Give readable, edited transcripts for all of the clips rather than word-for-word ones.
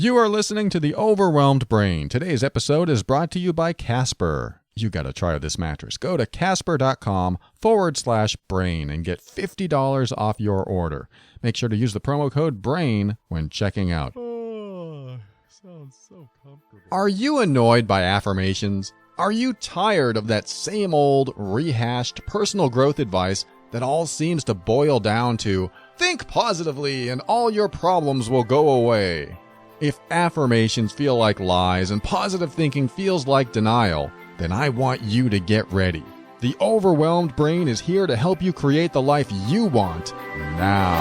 You are listening to The Overwhelmed Brain. Today's episode is brought to you by Casper. You got to try this mattress. Go to casper.com/brain and get $50 off your order. Make sure to use the promo code BRAIN when checking out. Oh, sounds so comfortable. Are you annoyed by affirmations? Are you tired of that same old, rehashed personal growth advice that all seems to boil down to, think positively and all your problems will go away? If affirmations feel like lies and positive thinking feels like denial, then I want you to get ready. The Overwhelmed Brain is here to help you create the life you want now.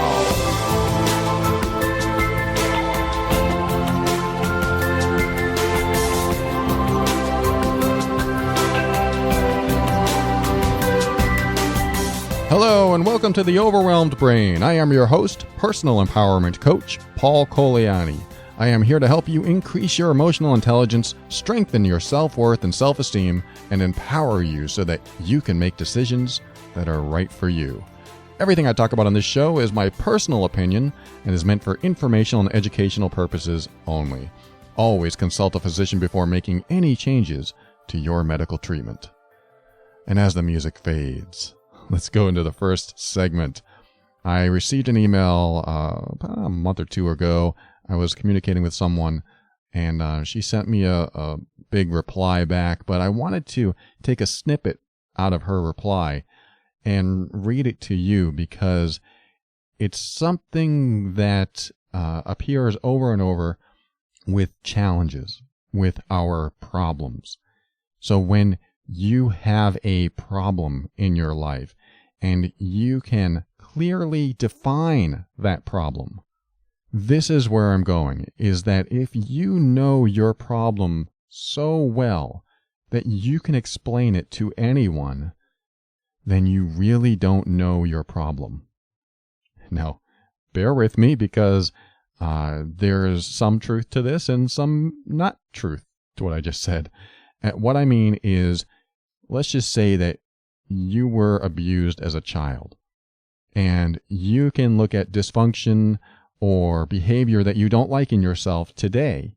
Hello and welcome to The Overwhelmed Brain. I am your host, personal empowerment coach, Paul Coliani. I am here to help you increase your emotional intelligence, strengthen your self-worth and self-esteem, and empower you so that you can make decisions that are right for you. Everything I talk about on this show is my personal opinion and is meant for informational and educational purposes only. Always consult a physician before making any changes to your medical treatment. And as the music fades, let's go into the first segment. I received an email about a month or two ago. I was communicating with someone, and she sent me a big reply back, but I wanted to take a snippet out of her reply and read it to you because it's something that appears over and over with challenges, with our problems. So when you have a problem in your life and you can clearly define that problem, this is where I'm going, is that if you know your problem so well that you can explain it to anyone, then you really don't know your problem. Now, bear with me because there's some truth to this and some not truth to what I just said. What I mean is, let's just say that you were abused as a child, and you can look at dysfunction or behavior that you don't like in yourself today.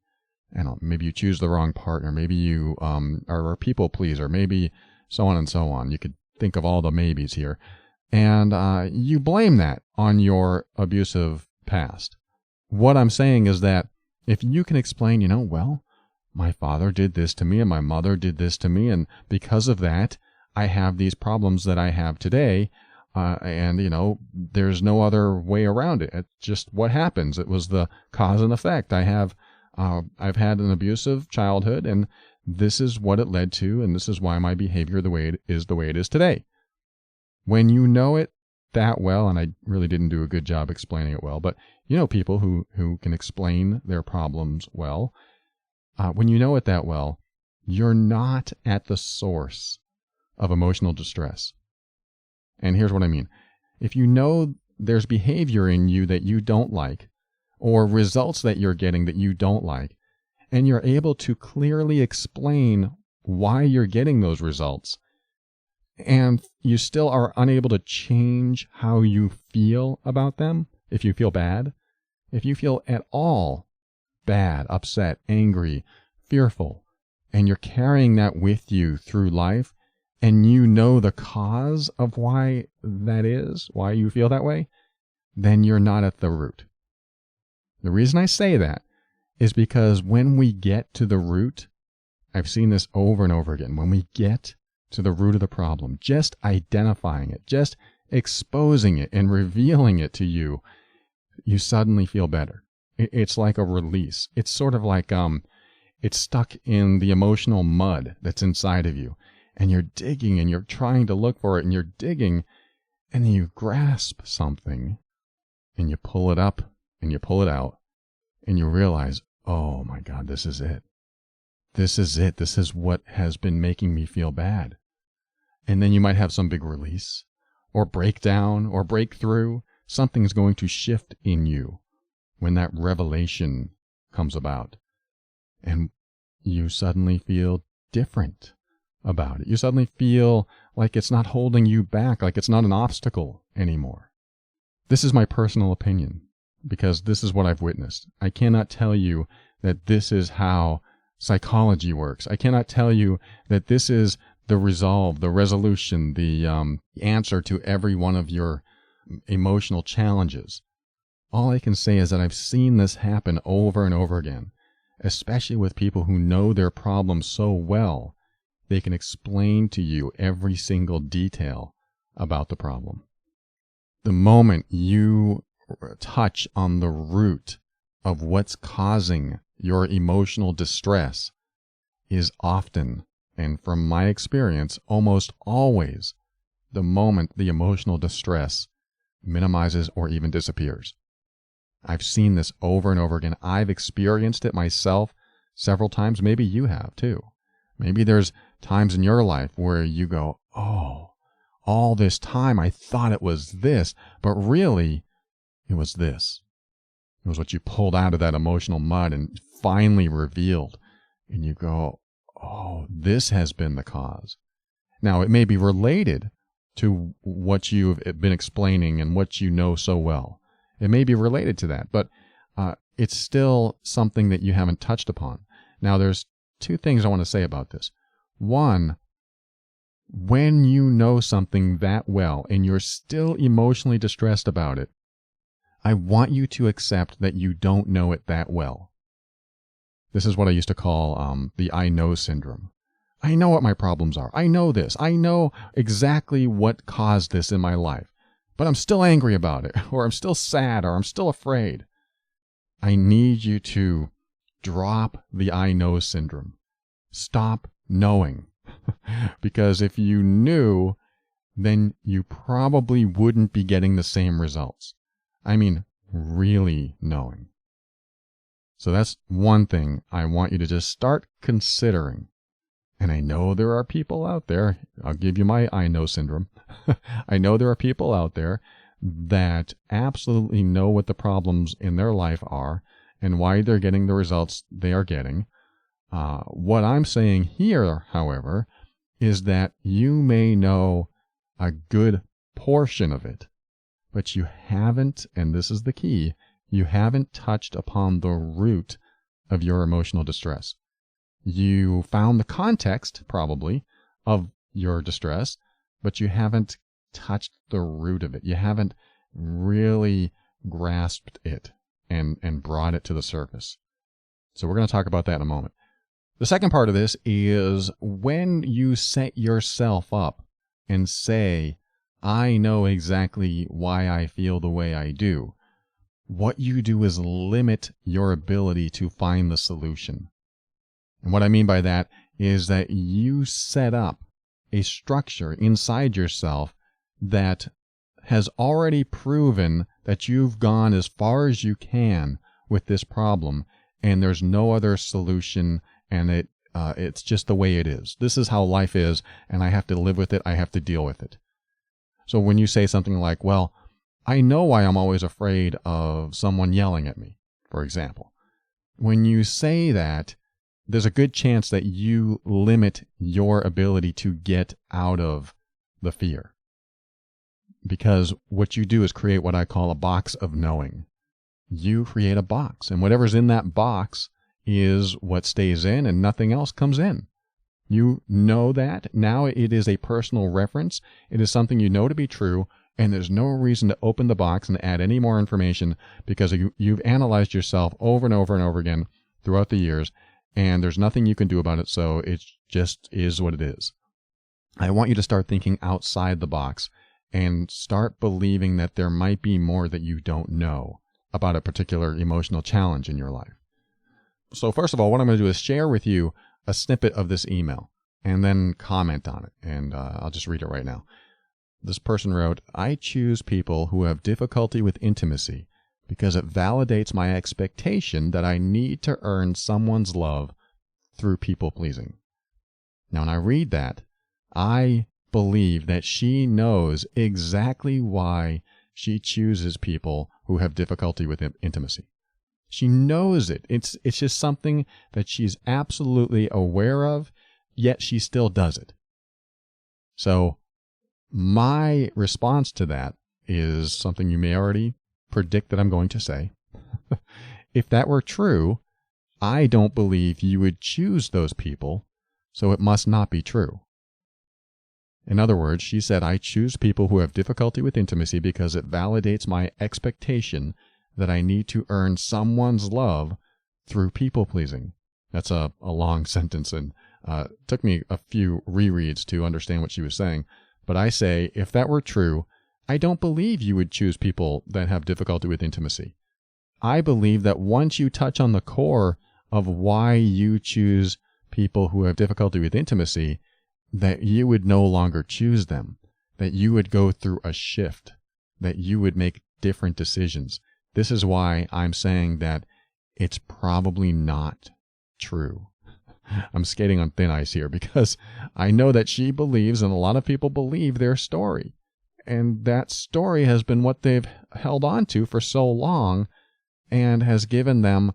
And maybe you choose the wrong partner. Maybe you are a people pleaser. Maybe so on and so on. You could think of all the maybes here. And you blame that on your abusive past. What I'm saying is that if you can explain, well, my father did this to me and my mother did this to me, and because of that, I have these problems that I have today. And there's no other way around it. It's just what happens. It was the cause and effect. I've had an abusive childhood, and this is what it led to, and this is why my behavior the way it is today. When you know it that well, and I really didn't do a good job explaining it well, but people who can explain their problems well, when you know it that well, you're not at the source of emotional distress. And here's what I mean. If you know there's behavior in you that you don't like, or results that you're getting that you don't like, and you're able to clearly explain why you're getting those results, and you still are unable to change how you feel about them, if you feel bad, if you feel at all bad, upset, angry, fearful, and you're carrying that with you through life, and you know the cause of why that is, why you feel that way, then you're not at the root. The reason I say that is because when we get to the root, I've seen this over and over again, when we get to the root of the problem, just identifying it, just exposing it and revealing it to you, you suddenly feel better. It's like a release. It's sort of like it's stuck in the emotional mud that's inside of you. And you're digging and you're trying to look for it and you're digging, and then you grasp something and you pull it up and you pull it out and you realize, oh my God, this is it. This is it. This is what has been making me feel bad. And then you might have some big release or breakdown or breakthrough. Something's going to shift in you when that revelation comes about. And you suddenly feel different about it. You suddenly feel like it's not holding you back, like it's not an obstacle anymore. This is my personal opinion. because this is what I've witnessed. I cannot tell you that this is how psychology works. I cannot tell you that this is the resolve, the resolution, the answer to every one of your emotional challenges. All I can say is that I've seen this happen over and over again, especially with people who know their problem so well, they can explain to you every single detail about the problem. The moment you touch on the root of what's causing your emotional distress is often, and from my experience, almost always, the moment the emotional distress minimizes or even disappears. I've seen this over and over again. I've experienced it myself several times. Maybe you have too. Maybe there's times in your life where you go, oh, all this time I thought it was this, but really it was this. It was what you pulled out of that emotional mud and finally revealed. And you go, oh, this has been the cause. Now, it may be related to what you've been explaining and what you know so well. It may be related to that, but it's still something that you haven't touched upon. Now, there's two things I want to say about this. One, when you know something that well and you're still emotionally distressed about it, I want you to accept that you don't know it that well. This is what I used to call the I know syndrome. I know what my problems are. I know this. I know exactly what caused this in my life, but I'm still angry about it, or I'm still sad, or I'm still afraid. I need you to drop the I know syndrome. Stop knowing. Because if you knew, then you probably wouldn't be getting the same results. I mean, really knowing. So that's one thing I want you to just start considering. And I know there are people out there, I'll give you my I know syndrome. I know there are people out there that absolutely know what the problems in their life are and why they're getting the results they are getting. What I'm saying here, however, is that you may know a good portion of it, but you haven't, and this is the key, you haven't touched upon the root of your emotional distress. You found the context, probably, of your distress, but you haven't touched the root of it. You haven't really grasped it and brought it to the surface. So we're going to talk about that in a moment. The second part of this is when you set yourself up and say, I know exactly why I feel the way I do, what you do is limit your ability to find the solution. And what I mean by that is that you set up a structure inside yourself that has already proven that you've gone as far as you can with this problem, and there's no other solution, and it's just the way it is. This is how life is, and I have to live with it. I have to deal with it. So when you say something like, well, I know why I'm always afraid of someone yelling at me, for example. When you say that, there's a good chance that you limit your ability to get out of the fear. Because what you do is create what I call a box of knowing. You create a box, and whatever's in that box is what stays in, and nothing else comes in. You know that. Now it is a personal reference. It is something you know to be true, and there's no reason to open the box and add any more information because you've analyzed yourself over and over and over again throughout the years, and there's nothing you can do about it, so it just is what it is. I want you to start thinking outside the box and start believing that there might be more that you don't know about a particular emotional challenge in your life. So first of all, what I'm going to do is share with you a snippet of this email and then comment on it, and I'll just read it right now. This person wrote, I choose people who have difficulty with intimacy because it validates my expectation that I need to earn someone's love through people-pleasing. Now, when I read that, I believe that she knows exactly why she chooses people who have difficulty with intimacy. She knows it. It's just something that she's absolutely aware of, yet she still does it. So my response to that is something you may already predict that I'm going to say. If that were true, I don't believe you would choose those people, so it must not be true. In other words, she said, I choose people who have difficulty with intimacy because it validates my expectation that I need to earn someone's love through people-pleasing. That's a long sentence, and took me a few rereads to understand what she was saying. But I say, if that were true, I don't believe you would choose people that have difficulty with intimacy. I believe that once you touch on the core of why you choose people who have difficulty with intimacy, that you would no longer choose them, that you would go through a shift, that you would make different decisions. This is why I'm saying that it's probably not true. I'm skating on thin ice here because I know that she believes, and a lot of people believe, their story. And that story has been what they've held on to for so long and has given them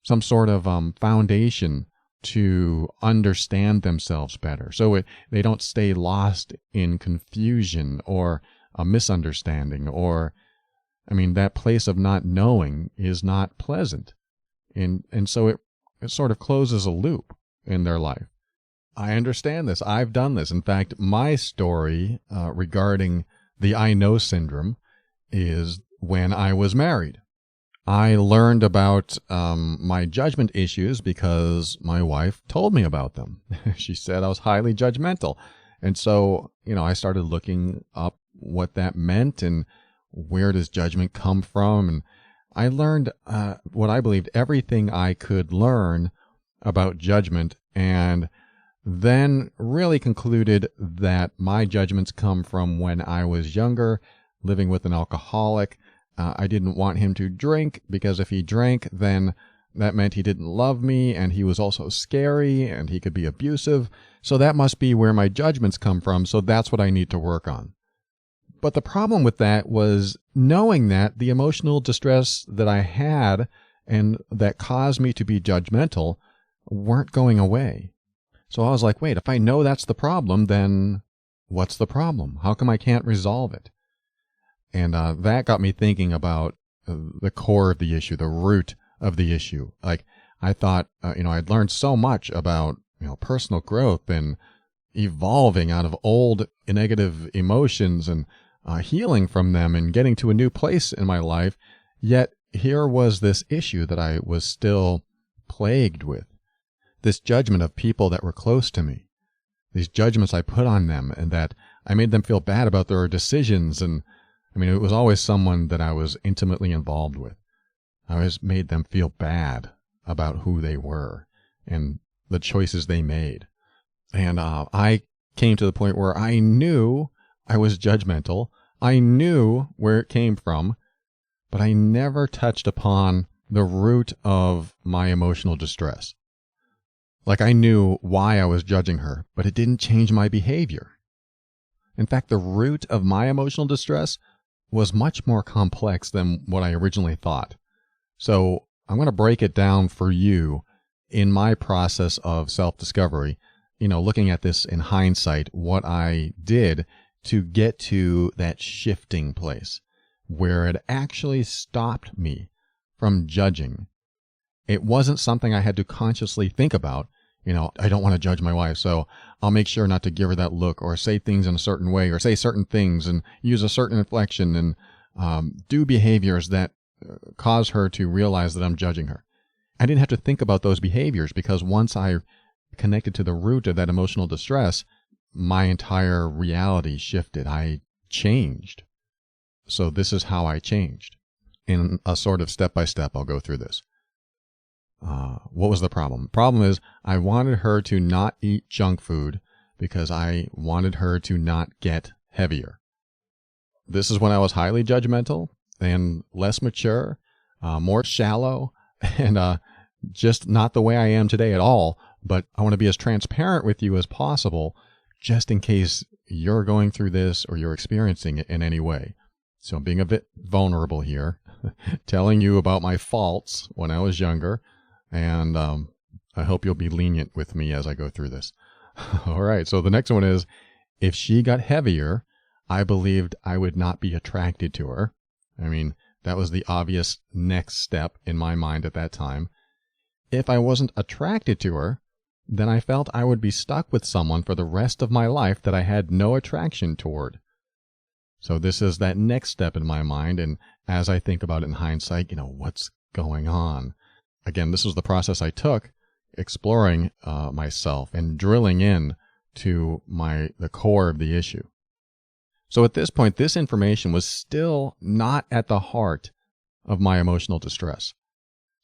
some sort of foundation to understand themselves better. So they don't stay lost in confusion or a misunderstanding or, that place of not knowing is not pleasant. And so it sort of closes a loop in their life. I understand this. I've done this. In fact, my story regarding the I know syndrome is when I was married. I learned about my judgment issues because my wife told me about them. She said I was highly judgmental. And so, I started looking up what that meant and where does judgment come from. And I learned what I believed everything I could learn about judgment, and then really concluded that my judgments come from when I was younger, living with an alcoholic. I didn't want him to drink because if he drank, then that meant he didn't love me, and he was also scary, and he could be abusive. So that must be where my judgments come from, so that's what I need to work on. But the problem with that was knowing that the emotional distress that I had and that caused me to be judgmental weren't going away. So I was like, wait, if I know that's the problem, then what's the problem? How come I can't resolve it? And that got me thinking about the core of the issue, the root of the issue. Like, I thought, I'd learned so much about, personal growth and evolving out of old negative emotions and healing from them and getting to a new place in my life. Yet here was this issue that I was still plagued with. This judgment of people that were close to me. These judgments I put on them and that I made them feel bad about their decisions. And it was always someone that I was intimately involved with. I always made them feel bad about who they were and the choices they made. And I came to the point where I knew I was judgmental. I knew where it came from, but I never touched upon the root of my emotional distress. Like, I knew why I was judging her, but it didn't change my behavior. In fact, the root of my emotional distress was much more complex than what I originally thought. So I'm going to break it down for you in my process of self-discovery, looking at this in hindsight, what I did to get to that shifting place where it actually stopped me from judging. It wasn't something I had to consciously think about. I don't want to judge my wife, so I'll make sure not to give her that look or say things in a certain way or say certain things and use a certain inflection and do behaviors that cause her to realize that I'm judging her. I didn't have to think about those behaviors because once I connected to the root of that emotional distress, my entire reality shifted. I changed. So this is how I changed. In a sort of step-by-step, I'll go through this. What was the problem? The problem is I wanted her to not eat junk food because I wanted her to not get heavier. This is when I was highly judgmental and less mature, more shallow, and just not the way I am today at all. But I want to be as transparent with you as possible just in case you're going through this or you're experiencing it in any way. So I'm being a bit vulnerable here, telling you about my faults when I was younger. And I hope you'll be lenient with me as I go through this. All right, so the next one is, if she got heavier, I believed I would not be attracted to her. That was the obvious next step in my mind at that time. If I wasn't attracted to her, then I felt I would be stuck with someone for the rest of my life that I had no attraction toward. So this is that next step in my mind, and as I think about it in hindsight, what's going on? Again, this was the process I took, exploring myself and drilling in to the core of the issue. So at this point, this information was still not at the heart of my emotional distress.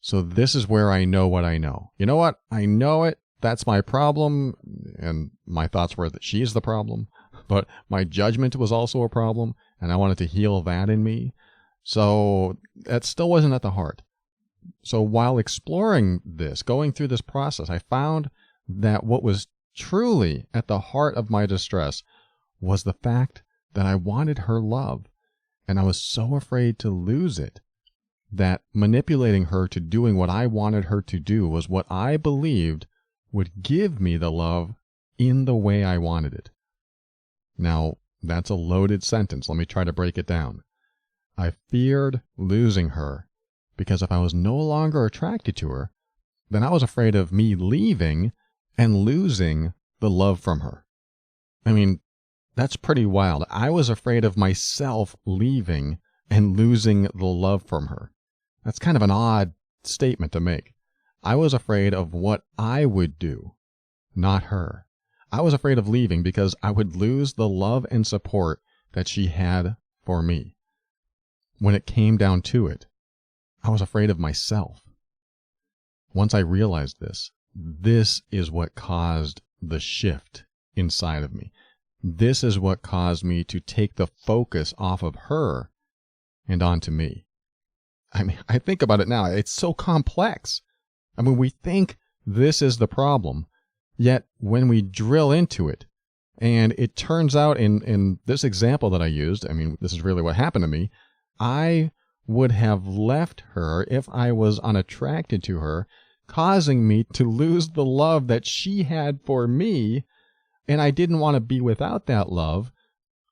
So this is where I know what I know. You know what? I know it. That's my problem. And my thoughts were that she's the problem. But my judgment was also a problem, and I wanted to heal that in me. So that still wasn't at the heart. So while exploring this, going through this process, I found that what was truly at the heart of my distress was the fact that I wanted her love, and I was so afraid to lose it that manipulating her to doing what I wanted her to do was what I believed would give me the love in the way I wanted it. Now, that's a loaded sentence. Let me try to break it down. I feared losing her because if I was no longer attracted to her, then I was afraid of me leaving and losing the love from her. I mean, that's pretty wild. I was afraid of myself leaving and losing the love from her. That's kind of an odd statement to make. I was afraid of what I would do, not her. I was afraid of leaving because I would lose the love and support that she had for me. When it came down to it, I was afraid of myself. Once I realized this is what caused the shift inside of me. This is what caused me to take the focus off of her and onto me. I mean, I think about it now. It's so complex. I mean, we think this is the problem, yet when we drill into it, and it turns out in this example that I used, I mean, this is really what happened to me. I would have left her if I was unattracted to her, causing me to lose the love that she had for me, and I didn't want to be without that love,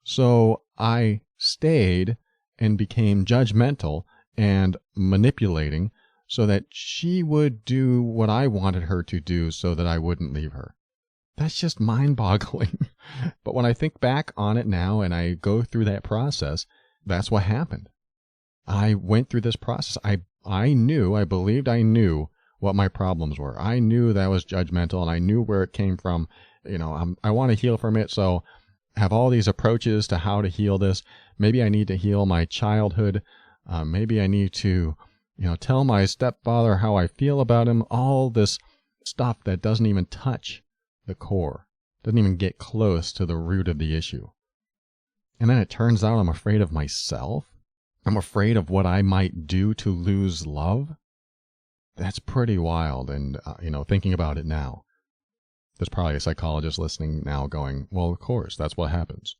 so I stayed and became judgmental and manipulating so that she would do what I wanted her to do so that I wouldn't leave her. That's just mind-boggling. But when I think back on it now and I go through that process, that's what happened. I went through this process. I believed I knew what my problems were. I knew that I was judgmental, and I knew where it came from. I want to heal from it, so I have all these approaches to how to heal this. Maybe I need to heal my childhood. Maybe I need to, tell my stepfather how I feel about him. All this stuff that doesn't even touch the core, doesn't even get close to the root of the issue. And then it turns out I'm afraid of myself. I'm afraid of what I might do to lose love. That's pretty wild. And, thinking about it now, there's probably a psychologist listening now going, well, of course, that's what happens.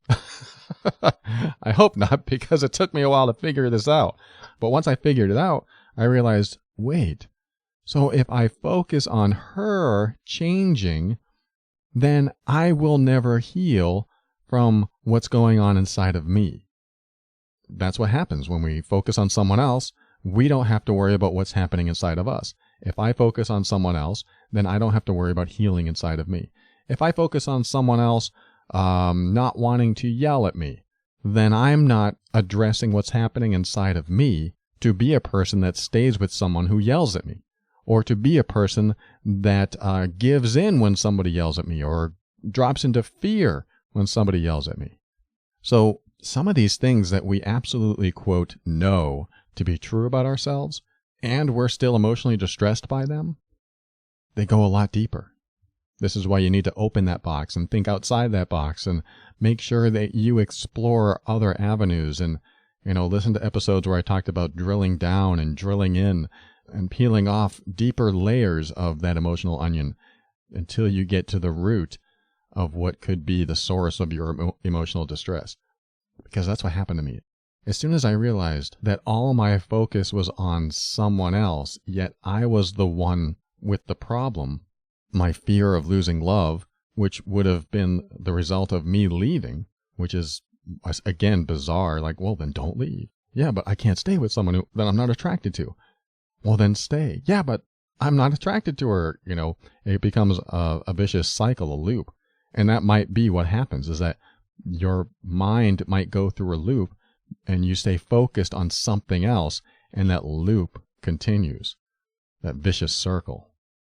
I hope not, because it took me a while to figure this out. But once I figured it out, I realized, wait, so if I focus on her changing, then I will never heal from what's going on inside of me. That's what happens when we focus on someone else. We don't have to worry about what's happening inside of us. If I focus on someone else, then I don't have to worry about healing inside of me. If I focus on someone else not wanting to yell at me, then I'm not addressing what's happening inside of me to be a person that stays with someone who yells at me, or to be a person that gives in when somebody yells at me, or drops into fear when somebody yells at me. So some of these things that we absolutely, quote, know to be true about ourselves, and we're still emotionally distressed by them, they go a lot deeper. This is why you need to open that box and think outside that box and make sure that you explore other avenues and, listen to episodes where I talked about drilling down and drilling in and peeling off deeper layers of that emotional onion until you get to the root of what could be the source of your emotional distress. Because that's what happened to me. As soon as I realized that all my focus was on someone else, yet I was the one with the problem, my fear of losing love, which would have been the result of me leaving, which is, again, bizarre. Like, well, then don't leave. Yeah, but I can't stay with someone that I'm not attracted to. Well, then stay. Yeah, but I'm not attracted to her. It becomes a vicious cycle, a loop. And that might be what happens, is that your mind might go through a loop and you stay focused on something else, and that loop continues, that vicious circle.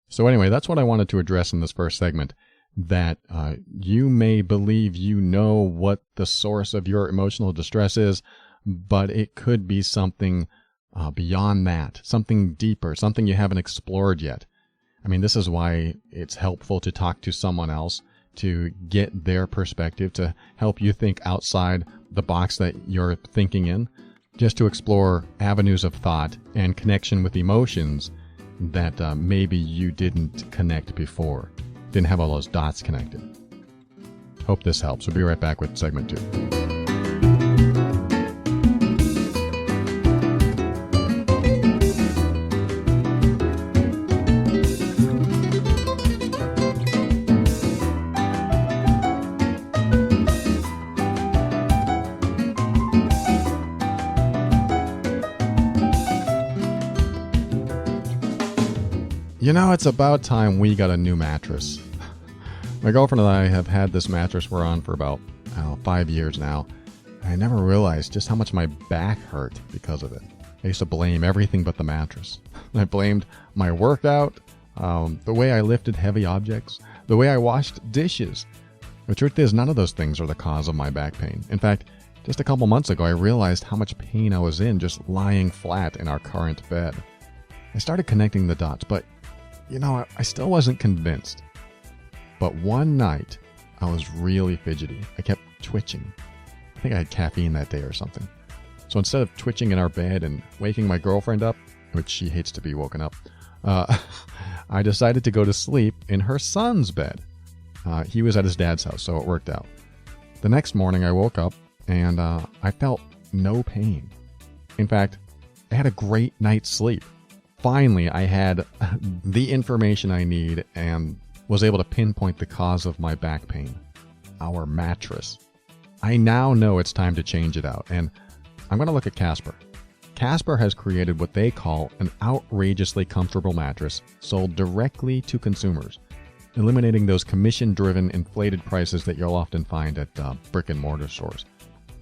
So anyway, that's what I wanted to address in this first segment, that you may believe you know what the source of your emotional distress is, but it could be something beyond that, something deeper, something you haven't explored yet. I mean, this is why it's helpful to talk to someone else, to get their perspective, to help you think outside the box that you're thinking in, just to explore avenues of thought and connection with emotions that maybe you didn't connect before, didn't have all those dots connected. Hope this helps. We'll be right back with segment 2. It's about time we got a new mattress. My girlfriend and I have had this mattress we're on for about 5 years now. I never realized just how much my back hurt because of it. I used to blame everything but the mattress. I blamed my workout, the way I lifted heavy objects, the way I washed dishes. The truth is, none of those things are the cause of my back pain. In fact, just a couple months ago, I realized how much pain I was in just lying flat in our current bed. I started connecting the dots, but I still wasn't convinced. But one night, I was really fidgety. I kept twitching. I think I had caffeine that day or something. So instead of twitching in our bed and waking my girlfriend up, which she hates to be woken up, I decided to go to sleep in her son's bed. He was at his dad's house, so it worked out. The next morning, I woke up and I felt no pain. In fact, I had a great night's sleep. Finally, I had the information I need and was able to pinpoint the cause of my back pain. Our mattress. I now know it's time to change it out, and I'm going to look at Casper. Casper has created what they call an outrageously comfortable mattress sold directly to consumers, eliminating those commission-driven inflated prices that you'll often find at brick-and-mortar stores.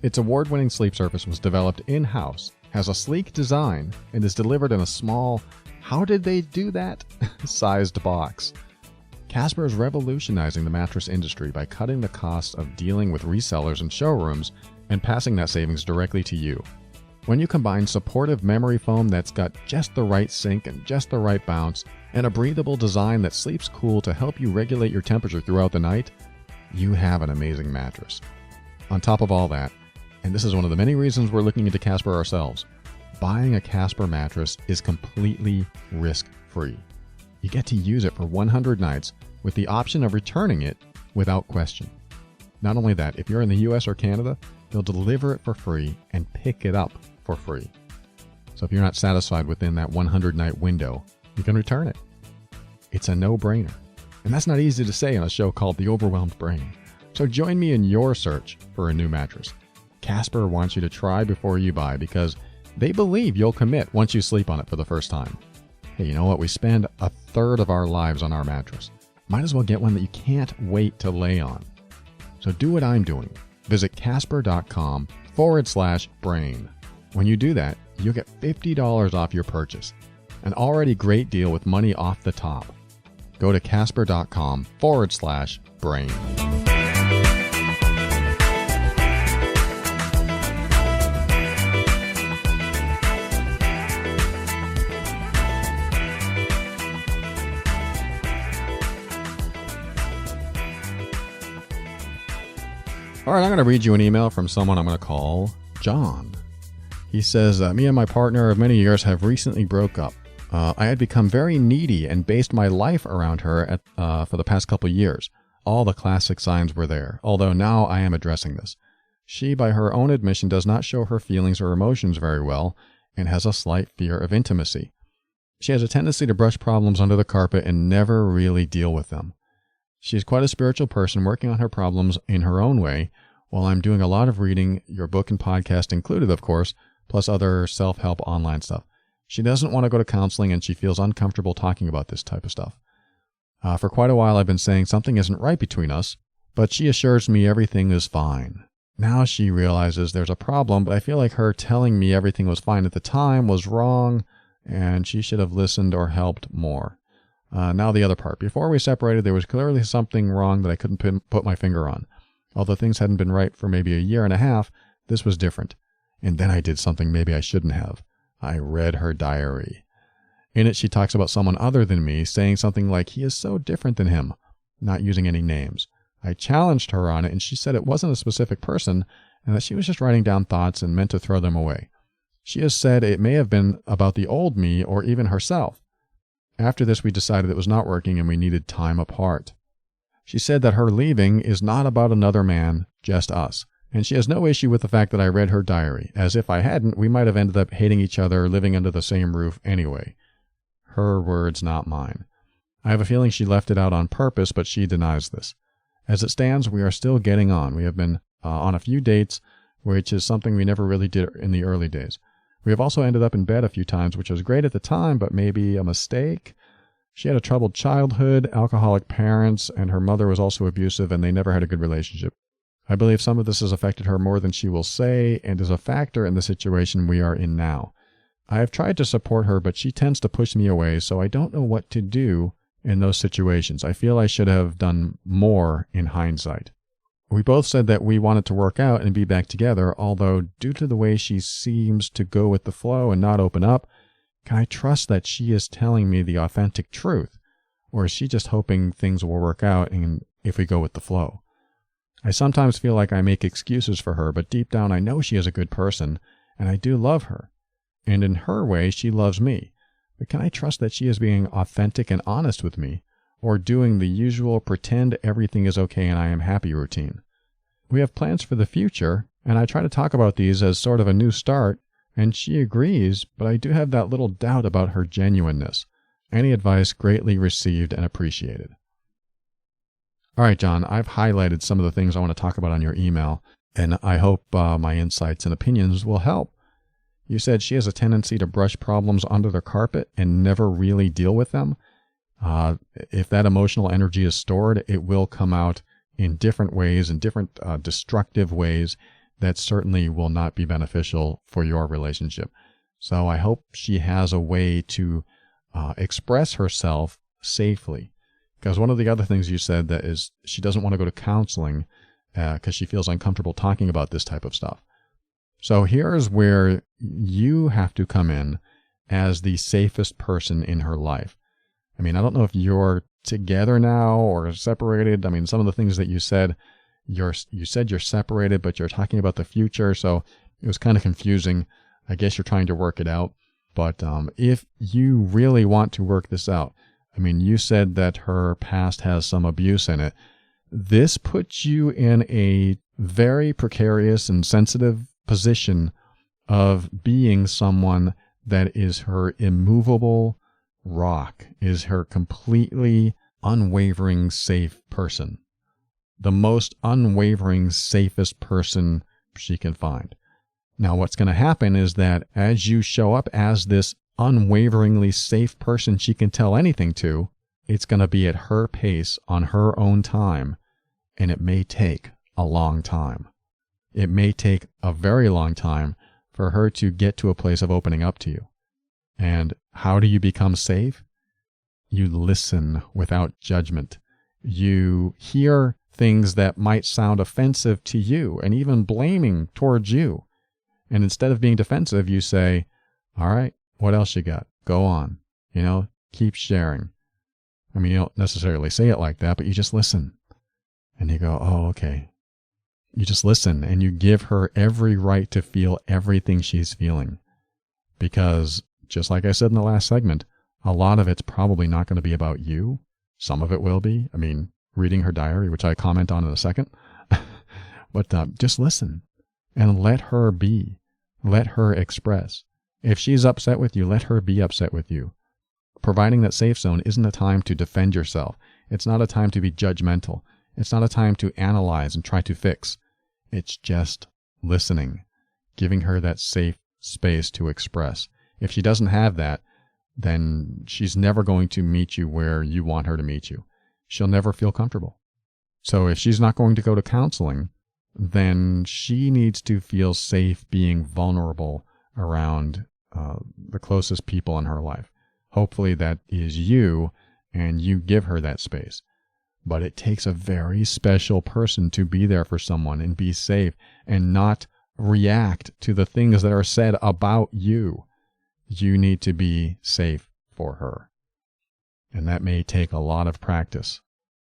Its award-winning sleep surface was developed in-house, has a sleek design, and is delivered in a small, how did they do that? sized box. Casper is revolutionizing the mattress industry by cutting the cost of dealing with resellers and showrooms and passing that savings directly to you. When you combine supportive memory foam that's got just the right sink and just the right bounce, and a breathable design that sleeps cool to help you regulate your temperature throughout the night, you have an amazing mattress. On top of all that, and this is one of the many reasons we're looking into Casper ourselves, buying a Casper mattress is completely risk-free. You get to use it for 100 nights with the option of returning it without question. Not only that, if you're in the US or Canada, they'll deliver it for free and pick it up for free. So if you're not satisfied within that 100-night window, you can return it. It's a no-brainer. And that's not easy to say on a show called The Overwhelmed Brain. So join me in your search for a new mattress. Casper wants you to try before you buy because they believe you'll commit once you sleep on it for the first time. Hey, you know what? We spend a third of our lives on our mattress. Might as well get one that you can't wait to lay on. So do what I'm doing. Visit casper.com/brain. When you do that, you'll get $50 off your purchase. An already great deal with money off the top. Go to casper.com/brain. All right, I'm going to read you an email from someone I'm going to call John. He says, me and my partner of many years have recently broke up. I had become very needy and based my life around her for the past couple years. All the classic signs were there, although now I am addressing this. She, by her own admission, does not show her feelings or emotions very well and has a slight fear of intimacy. She has a tendency to brush problems under the carpet and never really deal with them. She is quite a spiritual person working on her problems in her own way, while I'm doing a lot of reading, your book and podcast included, of course, plus other self-help online stuff. She doesn't want to go to counseling, and she feels uncomfortable talking about this type of stuff. For quite a while, I've been saying something isn't right between us, but she assures me everything is fine. Now she realizes there's a problem, but I feel like her telling me everything was fine at the time was wrong, and she should have listened or helped more. Now the other part. Before we separated, there was clearly something wrong that I couldn't put my finger on. Although things hadn't been right for maybe a year and a half, this was different. And then I did something maybe I shouldn't have. I read her diary. In it, she talks about someone other than me, saying something like, he is so different than him, not using any names. I challenged her on it, and she said it wasn't a specific person, and that she was just writing down thoughts and meant to throw them away. She has said it may have been about the old me or even herself. After this, we decided it was not working and we needed time apart. She said that her leaving is not about another man, just us. And she has no issue with the fact that I read her diary, as if I hadn't, we might have ended up hating each other, living under the same roof anyway. Her words, not mine. I have a feeling she left it out on purpose, but she denies this. As it stands, we are still getting on. We have been on a few dates, which is something we never really did in the early days. We have also ended up in bed a few times, which was great at the time, but maybe a mistake. She had a troubled childhood, alcoholic parents, and her mother was also abusive, and they never had a good relationship. I believe some of this has affected her more than she will say, and is a factor in the situation we are in now. I have tried to support her, but she tends to push me away, so I don't know what to do in those situations. I feel I should have done more in hindsight. We both said that we wanted to work out and be back together, although due to the way she seems to go with the flow and not open up, can I trust that she is telling me the authentic truth? Or is she just hoping things will work out and if we go with the flow? I sometimes feel like I make excuses for her, but deep down I know she is a good person, and I do love her. And in her way, she loves me. But can I trust that she is being authentic and honest with me, or doing the usual pretend everything is okay and I am happy routine? We have plans for the future, and I try to talk about these as sort of a new start, and she agrees, but I do have that little doubt about her genuineness. Any advice greatly received and appreciated. All right, John, I've highlighted some of the things I want to talk about on your email, and I hope my insights and opinions will help. You said she has a tendency to brush problems under the carpet and never really deal with them. If that emotional energy is stored, it will come out in different ways, in different destructive ways that certainly will not be beneficial for your relationship. So I hope she has a way to express herself safely. Because one of the other things you said that is she doesn't want to go to counseling because she feels uncomfortable talking about this type of stuff. So here's where you have to come in as the safest person in her life. I mean, I don't know if you're together now or separated. I mean, some of the things that you said you're separated, but you're talking about the future. So it was kind of confusing. I guess you're trying to work it out. But if you really want to work this out, I mean, you said that her past has some abuse in it. This puts you in a very precarious and sensitive position of being someone that is her immovable rock, is her completely unwavering, safe person. The most unwavering, safest person she can find. Now, what's going to happen is that as you show up as this unwaveringly safe person she can tell anything to, it's going to be at her pace on her own time, and it may take a long time. It may take a very long time for her to get to a place of opening up to you. And how do you become safe? You listen without judgment. You hear things that might sound offensive to you and even blaming towards you. And instead of being defensive, you say, all right, what else you got? Go on. Keep sharing. I mean, you don't necessarily say it like that, but you just listen. And you go, oh, okay. You just listen and you give her every right to feel everything she's feeling. Because just like I said in the last segment, a lot of it's probably not going to be about you. Some of it will be. I mean, reading her diary, which I comment on in a second. But just listen and let her be. Let her express. If she's upset with you, let her be upset with you. Providing that safe zone isn't a time to defend yourself. It's not a time to be judgmental. It's not a time to analyze and try to fix. It's just listening, giving her that safe space to express. If she doesn't have that, then she's never going to meet you where you want her to meet you. She'll never feel comfortable. So if she's not going to go to counseling, then she needs to feel safe being vulnerable around the closest people in her life. Hopefully that is you, and you give her that space. But it takes a very special person to be there for someone and be safe and not react to the things that are said about you. You need to be safe for her. And that may take a lot of practice.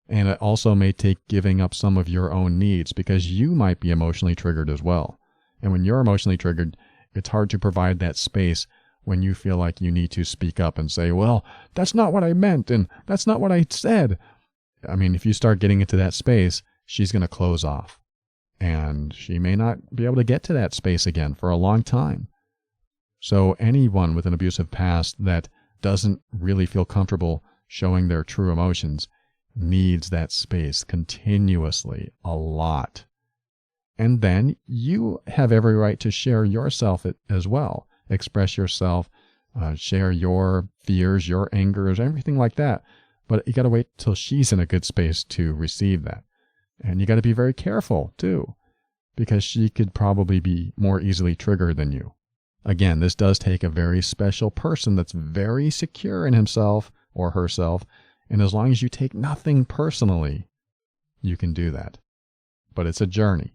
And it also may take giving up some of your own needs, because you might be emotionally triggered as well. And when you're emotionally triggered, it's hard to provide that space when you feel like you need to speak up and say, well, that's not what I meant, and that's not what I said. I mean, if you start getting into that space, she's going to close off. And she may not be able to get to that space again for a long time. So anyone with an abusive past that doesn't really feel comfortable showing their true emotions needs that space continuously, a lot. And then you have every right to share yourself as well. Express yourself, share your fears, your angers, everything like that. But you got to wait till she's in a good space to receive that. And you got to be very careful too, because she could probably be more easily triggered than you. Again, this does take a very special person that's very secure in himself or herself. And as long as you take nothing personally, you can do that. But it's a journey.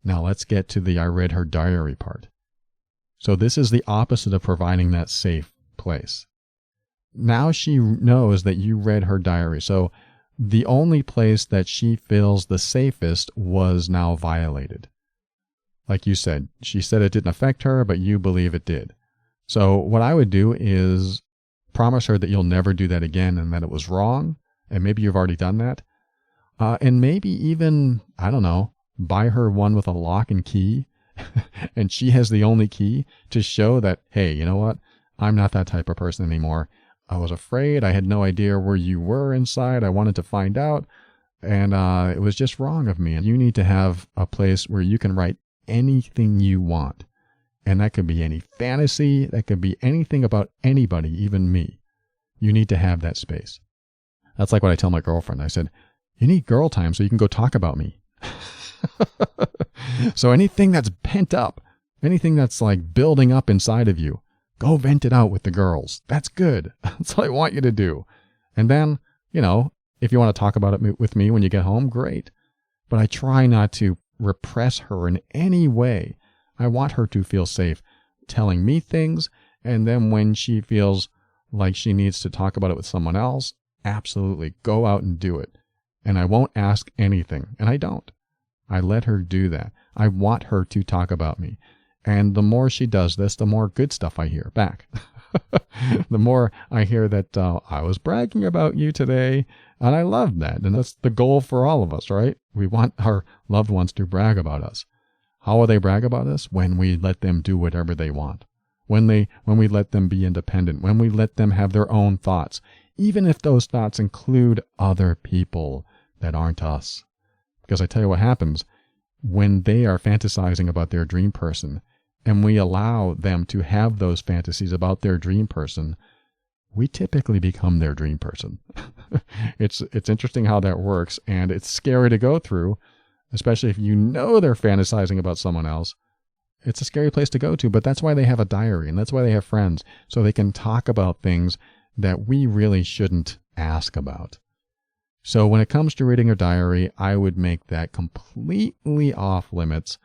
Now let's get to the I read her diary part. So this is the opposite of providing that safe place. Now she knows that you read her diary. So the only place that she feels the safest was now violated. Like you said, she said it didn't affect her, but you believe it did. So what I would do is promise her that you'll never do that again and that it was wrong. And maybe you've already done that. And maybe even, I don't know, buy her one with a lock and key. And she has the only key to show that, hey, you know what? I'm not that type of person anymore. I was afraid. I had no idea where you were inside. I wanted to find out. And it was just wrong of me. And you need to have a place where you can write anything you want. And that could be any fantasy. That could be anything about anybody, even me. You need to have that space. That's like what I tell my girlfriend. I said, you need girl time so you can go talk about me. So anything that's pent up, anything that's like building up inside of you, go vent it out with the girls. That's good. That's what I want you to do. And then, you know, if you want to talk about it with me when you get home, great. But I try not to repress her in any way. I want her to feel safe telling me things. And then when she feels like she needs to talk about it with someone else, absolutely go out and do it. And I won't ask anything. And I don't. I let her do that. I want her to talk about me. And the more she does this, the more good stuff I hear back. The more I hear that I was bragging about you today, and I love that. And that's the goal for all of us, right? We want our loved ones to brag about us. How will they brag about us? When we let them do whatever they want. When we let them be independent. When we let them have their own thoughts. Even if those thoughts include other people that aren't us. Because I tell you what happens when they are fantasizing about their dream person, and we allow them to have those fantasies about their dream person, we typically become their dream person. It's interesting how that works, and it's scary to go through, especially if you know they're fantasizing about someone else. It's a scary place to go to, but that's why they have a diary, and that's why they have friends, so they can talk about things that we really shouldn't ask about. So when it comes to reading her diary, I would make that completely off limits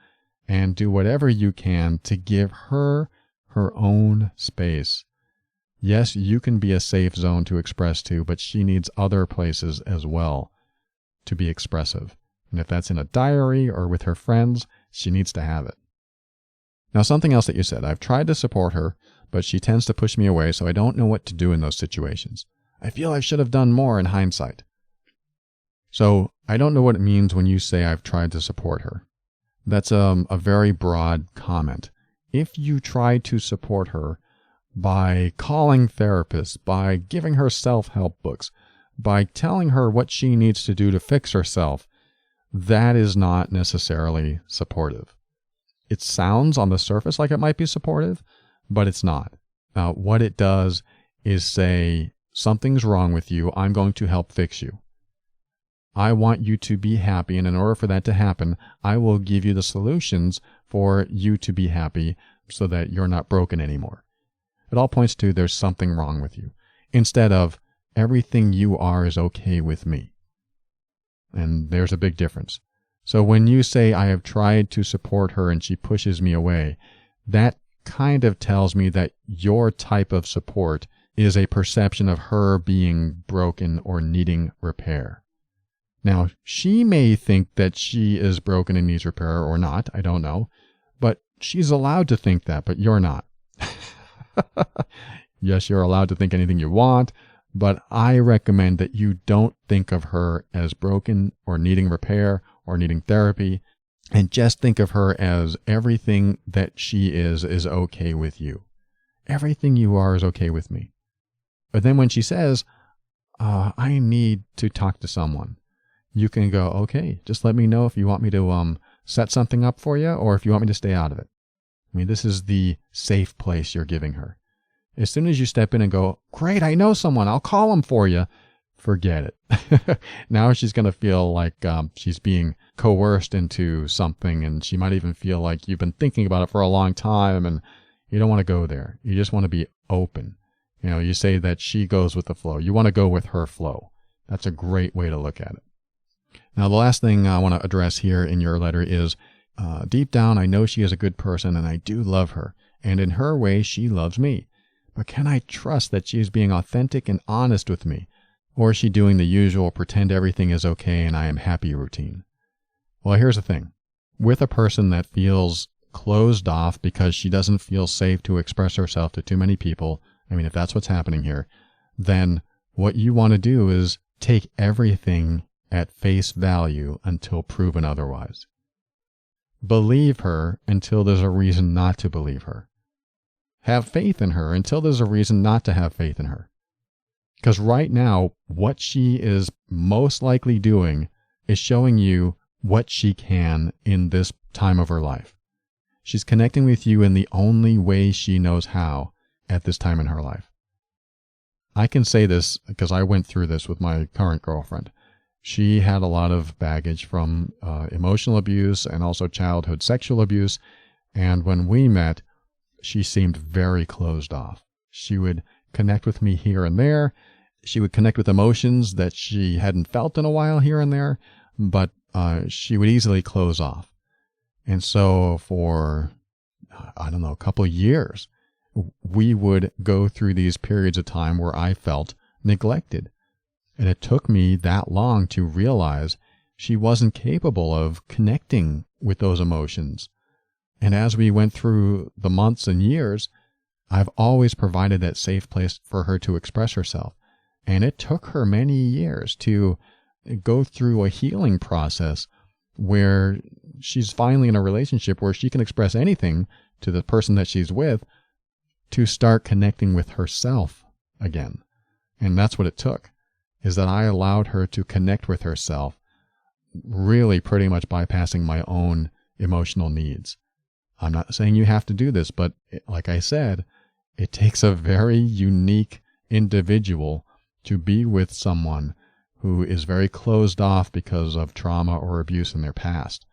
and do whatever you can to give her her own space. Yes, you can be a safe zone to express to, but she needs other places as well to be expressive. And if that's in a diary or with her friends, she needs to have it. Now, something else that you said, I've tried to support her, but she tends to push me away, so I don't know what to do in those situations. I feel I should have done more in hindsight. So I don't know what it means when you say I've tried to support her. That's a very broad comment. If you try to support her by calling therapists, by giving her self-help books, by telling her what she needs to do to fix herself, that is not necessarily supportive. it sounds on the surface like it might be supportive, but it's not. What it does is say, something's wrong with you. I'm going to help fix you. I want you to be happy, and in order for that to happen, I will give you the solutions for you to be happy so that you're not broken anymore. It all points to there's something wrong with you, instead of everything you are is okay with me. And there's a big difference. So when you say, I have tried to support her and she pushes me away, that kind of tells me that your type of support is a perception of her being broken or needing repair. Now, she may think that she is broken and needs repair or not, I don't know, but she's allowed to think that, but you're not. Yes, you're allowed to think anything you want, but I recommend that you don't think of her as broken or needing repair or needing therapy, and just think of her as everything that she is okay with you. Everything you are is okay with me. But then when she says, I need to talk to someone, you can go, okay, just let me know if you want me to set something up for you or if you want me to stay out of it. I mean, this is the safe place you're giving her. As soon as you step in and go, great, I know someone, I'll call them for you, forget it. Now she's going to feel like she's being coerced into something, and she might even feel like you've been thinking about it for a long time, and you don't want to go there. You just want to be open. You know, you say that she goes with the flow. You want to go with her flow. That's a great way to look at it. Now, the last thing I want to address here in your letter is, deep down, I know she is a good person, and I do love her, and in her way, she loves me. But can I trust that she is being authentic and honest with me? Or is she doing the usual pretend everything is okay and I am happy routine? Well, here's the thing. With a person that feels closed off because she doesn't feel safe to express herself to too many people, I mean, if that's what's happening here, then what you want to do is take everything at face value until proven otherwise. Believe her until there's a reason not to believe her. Have faith in her until there's a reason not to have faith in her. Because right now, what she is most likely doing is showing you what she can in this time of her life. She's connecting with you in the only way she knows how at this time in her life. I can say this because I went through this with my current girlfriend. She had a lot of baggage from emotional abuse and also childhood sexual abuse. And when we met, she seemed very closed off. She would connect with me here and there. She would connect with emotions that she hadn't felt in a while here and there, but she would easily close off. And so for, I don't know, a couple of years, we would go through these periods of time where I felt neglected. And it took me that long to realize she wasn't capable of connecting with those emotions. And as we went through the months and years, I've always provided that safe place for her to express herself. And it took her many years to go through a healing process where she's finally in a relationship where she can express anything to the person that she's with to start connecting with herself again. And that's what it took, is that I allowed her to connect with herself, really pretty much bypassing my own emotional needs. I'm not saying you have to do this, but like I said, it takes a very unique individual to be with someone who is very closed off because of trauma or abuse in their past.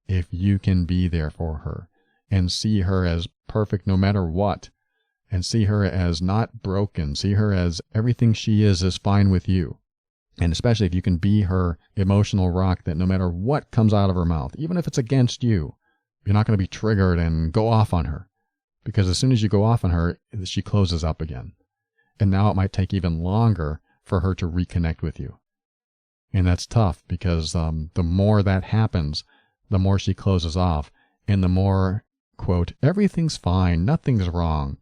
If you can be there for her and see her as perfect no matter what, and see her as not broken, see her as everything she is fine with you. And especially if you can be her emotional rock that no matter what comes out of her mouth, even if it's against you, you're not going to be triggered and go off on her. Because as soon as you go off on her, she closes up again. And now it might take even longer for her to reconnect with you. And that's tough because the more that happens, the more she closes off. And the more, quote, everything's fine, nothing's wrong.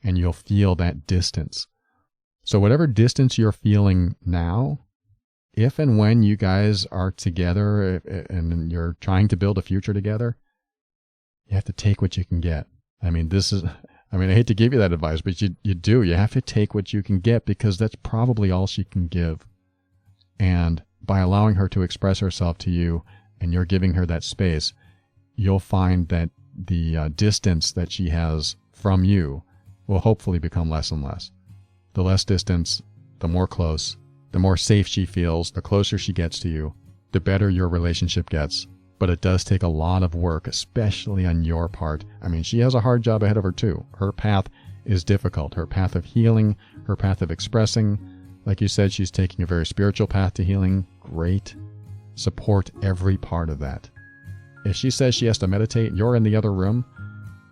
And you'll feel that distance. So whatever distance you're feeling now, if and when you guys are together and you're trying to build a future together, you have to take what you can get. I mean, I hate to give you that advice, but you do. You have to take what you can get because that's probably all she can give. And by allowing her to express herself to you and you're giving her that space, you'll find that the distance that she has from you will hopefully become less and less. The less distance, the more close, the more safe she feels, the closer she gets to you, the better your relationship gets. But it does take a lot of work, especially on your part. I mean, she has a hard job ahead of her too. Her path is difficult. Her path of healing, her path of expressing. Like you said, she's taking a very spiritual path to healing. Great. Support every part of that. If she says she has to meditate and you're in the other room,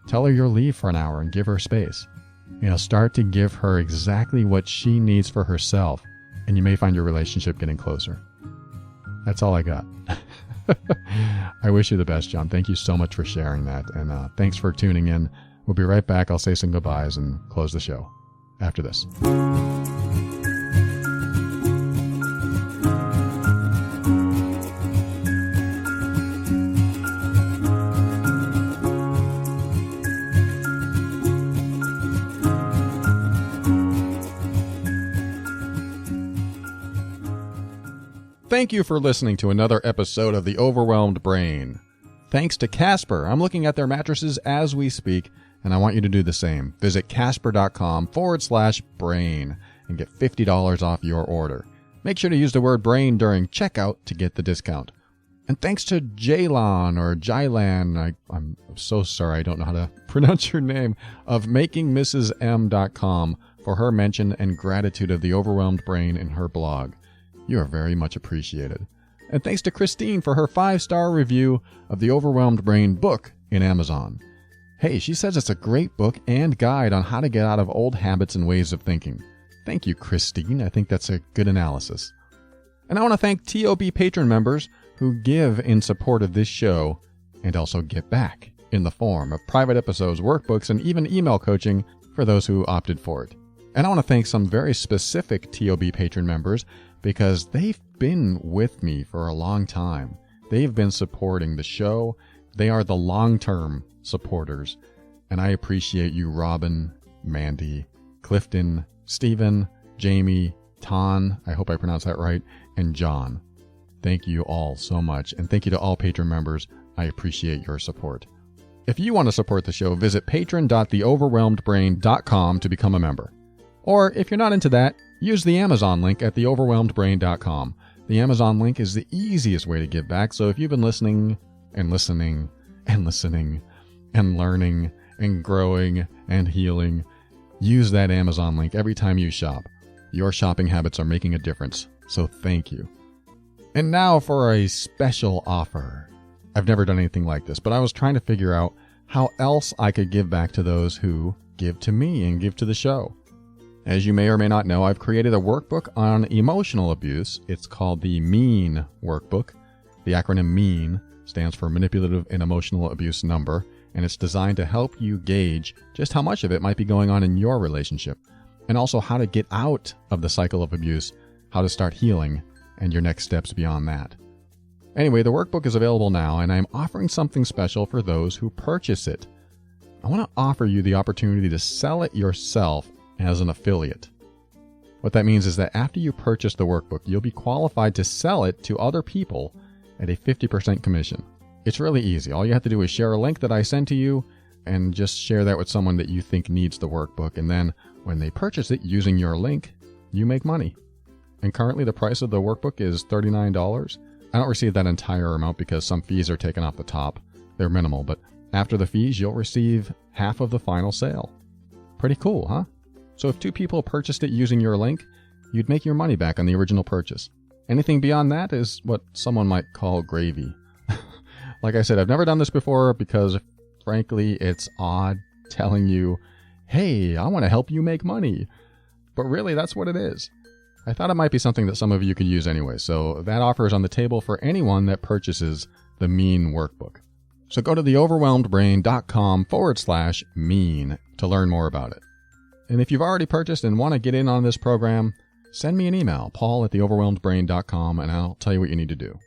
tell her you'll leave for an hour and give her space. Start to give her exactly what she needs for herself, and you may find your relationship getting closer. That's all I got. I wish you the best, John. Thank you so much for sharing that, and thanks for tuning in. We'll be right back. I'll say some goodbyes and close the show after this. Thank you for listening to another episode of The Overwhelmed Brain. Thanks to Casper. I'm looking at their mattresses as we speak, and I want you to do the same. Visit casper.com/brain and get $50 off your order. Make sure to use the word brain during checkout to get the discount. And thanks to Jaylon or Jylan, I'm so sorry, I don't know how to pronounce your name, of makingmrsm.com for her mention and gratitude of The Overwhelmed Brain in her blog. You are very much appreciated. And thanks to Christine for her 5-star review of the Overwhelmed Brain book in Amazon. Hey, she says it's a great book and guide on how to get out of old habits and ways of thinking. Thank you, Christine. I think that's a good analysis. And I want to thank TOB patron members who give in support of this show and also get back in the form of private episodes, workbooks, and even email coaching for those who opted for it. And I want to thank some very specific TOB patron members because they've been with me for a long time. They've been supporting the show. They are the long-term supporters. And I appreciate you, Robin, Mandy, Clifton, Stephen, Jamie, Ton, I hope I pronounced that right, and John. Thank you all so much. And thank you to all patron members. I appreciate your support. If you want to support the show, visit patron.theoverwhelmedbrain.com to become a member. Or if you're not into that, use the Amazon link at theoverwhelmedbrain.com. The Amazon link is the easiest way to give back, so if you've been listening and listening and listening and learning and growing and healing, use that Amazon link every time you shop. Your shopping habits are making a difference, so thank you. And now for a special offer. I've never done anything like this, but I was trying to figure out how else I could give back to those who give to me and give to the show. As you may or may not know, I've created a workbook on emotional abuse. It's called the MEAN workbook. The acronym MEAN stands for Manipulative and Emotional Abuse Number, and it's designed to help you gauge just how much of it might be going on in your relationship, and also how to get out of the cycle of abuse, how to start healing, and your next steps beyond that. Anyway, the workbook is available now, and I'm offering something special for those who purchase it. I want to offer you the opportunity to sell it yourself as an affiliate. What that means is that after you purchase the workbook, you'll be qualified to sell it to other people at a 50% commission. It's really easy. All you have to do is share a link that I send to you and just share that with someone that you think needs the workbook. And then when they purchase it using your link, you make money. And currently the price of the workbook is $39. I don't receive that entire amount because some fees are taken off the top. They're minimal, but after the fees, you'll receive half of the final sale. Pretty cool, huh? So if 2 people purchased it using your link, you'd make your money back on the original purchase. Anything beyond that is what someone might call gravy. Like I said, I've never done this before because, frankly, it's odd telling you, hey, I want to help you make money. But really, that's what it is. I thought it might be something that some of you could use anyway, so that offer is on the table for anyone that purchases the MEAN workbook. So go to theoverwhelmedbrain.com/MEAN to learn more about it. And if you've already purchased and want to get in on this program, send me an email, paul@theoverwhelmedbrain.com, and I'll tell you what you need to do.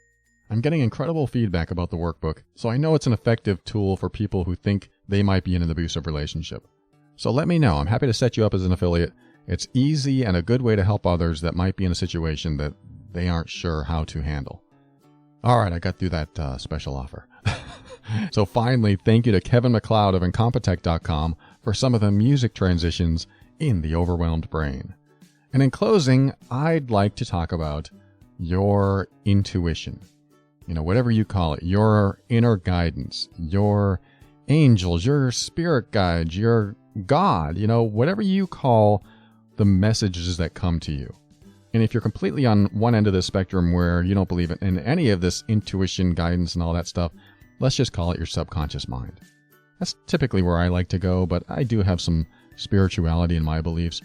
I'm getting incredible feedback about the workbook, so I know it's an effective tool for people who think they might be in an abusive relationship. So let me know. I'm happy to set you up as an affiliate. It's easy and a good way to help others that might be in a situation that they aren't sure how to handle. All right, I got through that special offer. So finally, thank you to Kevin MacLeod of Incompetech.com for some of the music transitions in the overwhelmed brain. And in closing, I'd like to talk about your intuition. Whatever you call it, your inner guidance, your angels, your spirit guides, your God, whatever you call the messages that come to you. And if you're completely on one end of the spectrum where you don't believe in any of this intuition, guidance, and all that stuff, let's just call it your subconscious mind. That's typically where I like to go, but I do have some spirituality in my beliefs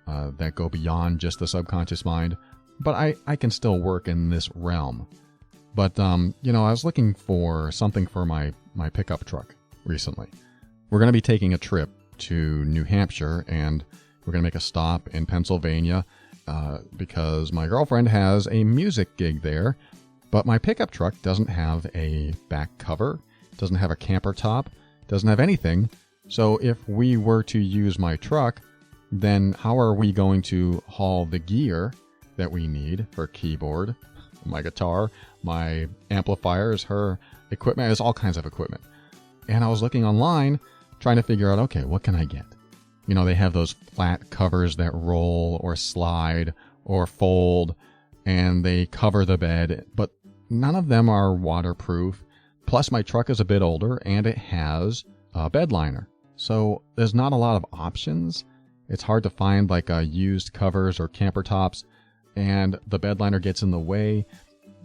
that go beyond just the subconscious mind. But I can still work in this realm. But, I was looking for something for my pickup truck recently. We're going to be taking a trip to New Hampshire, and we're going to make a stop in Pennsylvania because my girlfriend has a music gig there. But my pickup truck doesn't have a back cover, doesn't have a camper top, doesn't have anything. So if we were to use my truck, then how are we going to haul the gear that we need for keyboard, my guitar, my amplifiers, her equipment? There's all kinds of equipment. And I was looking online trying to figure out, okay, what can I get? They have those flat covers that roll or slide or fold, and they cover the bed, but none of them are waterproof. Plus, my truck is a bit older, and it has a bed liner. So there's not a lot of options. It's hard to find like used covers or camper tops, and the bed liner gets in the way.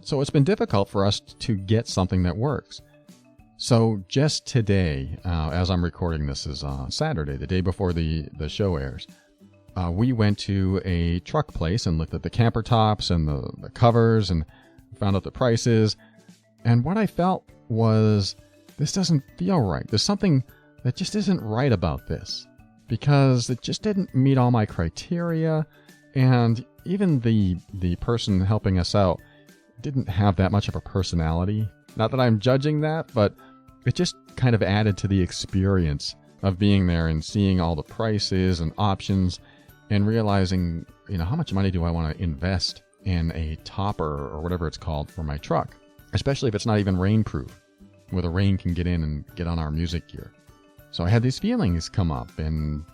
So it's been difficult for us to get something that works. So just today, as I'm recording this is Saturday, the day before the show airs, we went to a truck place and looked at the camper tops and the covers and found out the prices. And what I felt was, this doesn't feel right. There's something that just isn't right about this, because it just didn't meet all my criteria. And even the person helping us out didn't have that much of a personality. Not that I'm judging that, but it just kind of added to the experience of being there and seeing all the prices and options and realizing, how much money do I want to invest in a topper or whatever it's called for my truck, especially if it's not even rainproof, where the rain can get in and get on our music gear. So I had these feelings come up, and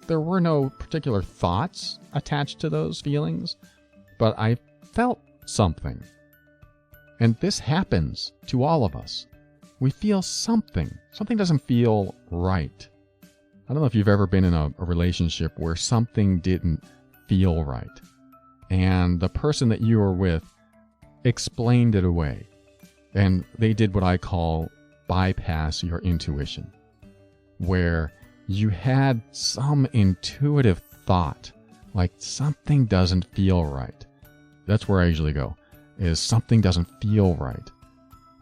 there were no particular thoughts attached to those feelings, but I felt something. And this happens to all of us. We feel something. Something doesn't feel right. I don't know if you've ever been in a relationship where something didn't feel right, and the person that you were with explained it away, and they did what I call bypass your intuition, where you had some intuitive thought, like something doesn't feel right. That's where I usually go, is something doesn't feel right.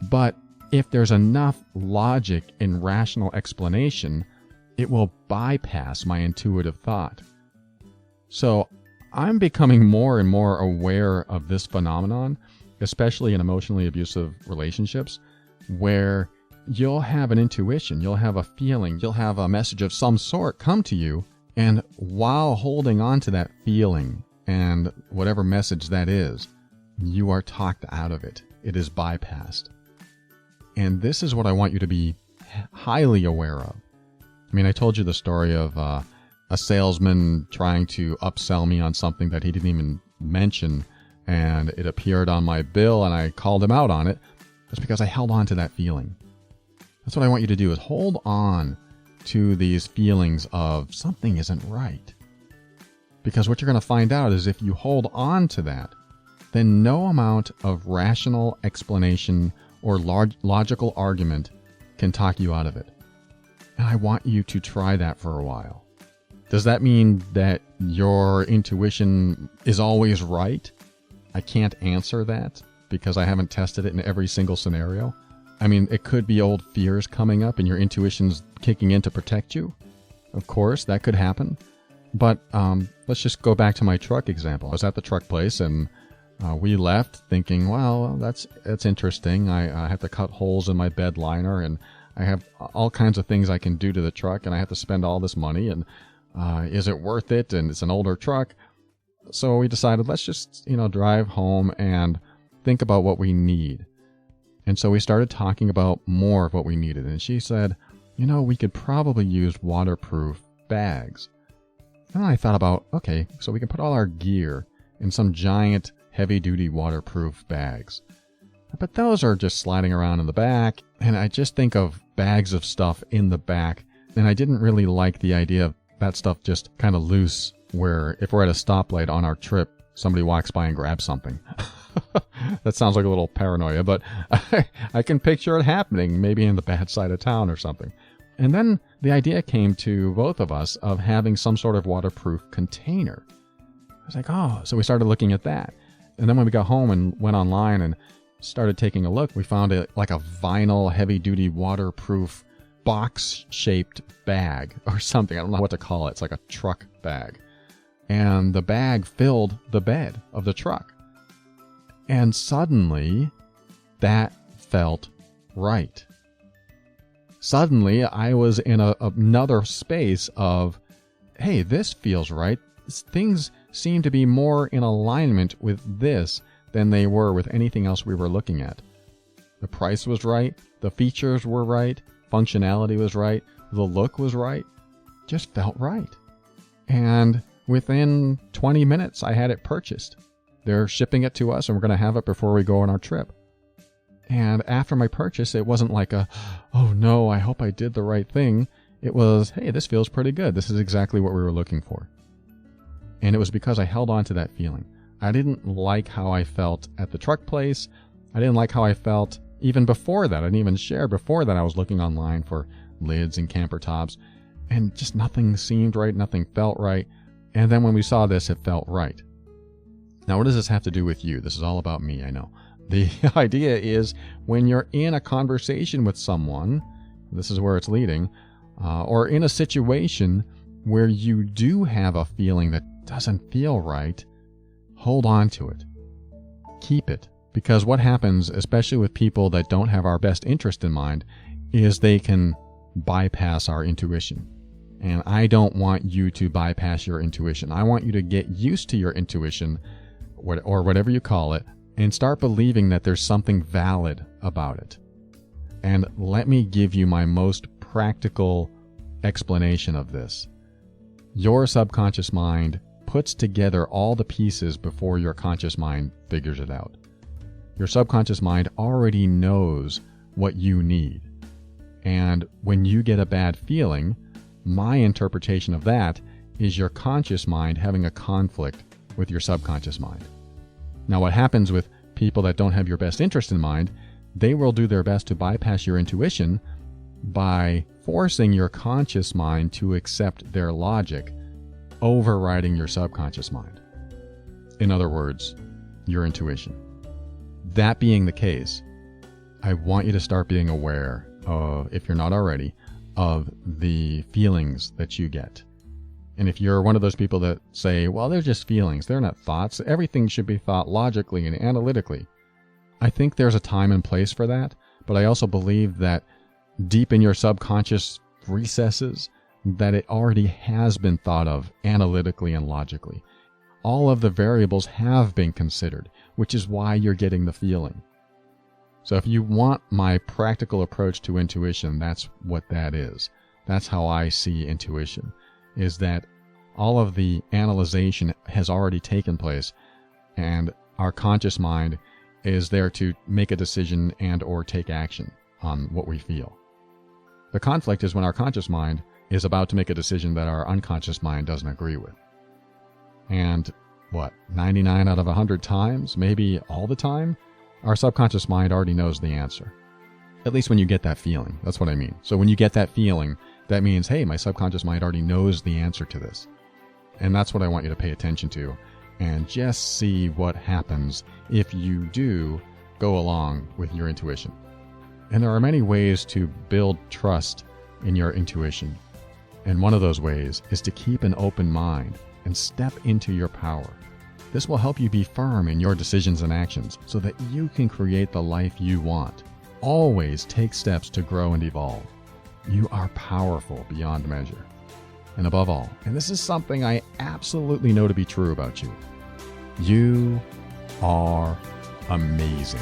But if there's enough logic and rational explanation, it will bypass my intuitive thought. So I'm becoming more and more aware of this phenomenon, especially in emotionally abusive relationships, where you'll have an intuition, you'll have a feeling, you'll have a message of some sort come to you, and while holding on to that feeling and whatever message that is, you are talked out of it. It is bypassed. And this is what I want you to be highly aware of. I told you the story of a salesman trying to upsell me on something that he didn't even mention, and it appeared on my bill, and I called him out on it. That's because I held on to that feeling. That's what I want you to do, is hold on to these feelings of something isn't right. Because what you're going to find out is if you hold on to that, then no amount of rational explanation or logical argument can talk you out of it. And I want you to try that for a while. Does that mean that your intuition is always right? I can't answer that because I haven't tested it in every single scenario. It could be old fears coming up and your intuition's kicking in to protect you. Of course, that could happen. But let's just go back to my truck example. I was at the truck place and we left thinking, well, that's interesting. I have to cut holes in my bed liner, and I have all kinds of things I can do to the truck, and I have to spend all this money, and is it worth it? And it's an older truck. So we decided, let's just, drive home and think about what we need. And so we started talking about more of what we needed. And she said, we could probably use waterproof bags. And I thought about, okay, so we can put all our gear in some giant heavy-duty waterproof bags. But those are just sliding around in the back, and I just think of bags of stuff in the back, and I didn't really like the idea of that stuff just kind of loose, where if we're at a stoplight on our trip, somebody walks by and grabs something. That sounds like a little paranoia, but I can picture it happening, maybe in the bad side of town or something. And then the idea came to both of us of having some sort of waterproof container. I was like, oh, so we started looking at that. And then when we got home and went online and started taking a look, we found it like a vinyl heavy-duty waterproof box-shaped bag or something. I don't know what to call it. It's like a truck bag. And the bag filled the bed of the truck. And suddenly, that felt right. Suddenly, I was in another space of, hey, this feels right. Things seem to be more in alignment with this than they were with anything else we were looking at. The price was right. The features were right. Functionality was right. The look was right. Just felt right. And within 20 minutes, I had it purchased. They're shipping it to us, and we're going to have it before we go on our trip. And after my purchase, it wasn't like oh no, I hope I did the right thing. It was, hey, this feels pretty good. This is exactly what we were looking for. And it was because I held on to that feeling. I didn't like how I felt at the truck place. I didn't like how I felt even before that. I didn't even share before that. I was looking online for lids and camper tops, and just nothing seemed right. Nothing felt right. And then when we saw this, it felt right. Now, what does this have to do with you? This is all about me, I know. The idea is when you're in a conversation with someone, this is where it's leading, or in a situation where you do have a feeling that doesn't feel right, hold on to it. Keep it. Because what happens, especially with people that don't have our best interest in mind, is they can bypass our intuition. And I don't want you to bypass your intuition. I want you to get used to your intuition, or whatever you call it, and start believing that there's something valid about it. And let me give you my most practical explanation of this. Your subconscious mind puts together all the pieces before your conscious mind figures it out. Your subconscious mind already knows what you need. And when you get a bad feeling, my interpretation of that is your conscious mind having a conflict with your subconscious mind. Now, what happens with people that don't have your best interest in mind, they will do their best to bypass your intuition by forcing your conscious mind to accept their logic, overriding your subconscious mind. In other words, your intuition. That being the case, I want you to start being aware of, if you're not already, of the feelings that you get. And if you're one of those people that say, well, they're just feelings, they're not thoughts, everything should be thought logically and analytically. I think there's a time and place for that, but I also believe that deep in your subconscious recesses, that it already has been thought of analytically and logically. All of the variables have been considered, which is why you're getting the feeling. So if you want my practical approach to intuition, that's what that is. That's how I see intuition, is that all of the analyzation has already taken place, and our conscious mind is there to make a decision and or take action on what we feel. The conflict is when our conscious mind is about to make a decision that our unconscious mind doesn't agree with. And 99 out of 100 times, maybe all the time, our subconscious mind already knows the answer. At least when you get that feeling. That's what I mean. So when you get that feeling, that means, hey, my subconscious mind already knows the answer to this. And that's what I want you to pay attention to. And just see what happens if you do go along with your intuition. And there are many ways to build trust in your intuition. And one of those ways is to keep an open mind and step into your power. This will help you be firm in your decisions and actions so that you can create the life you want. Always take steps to grow and evolve. You are powerful beyond measure. And above all, and this is something I absolutely know to be true about you, you are amazing.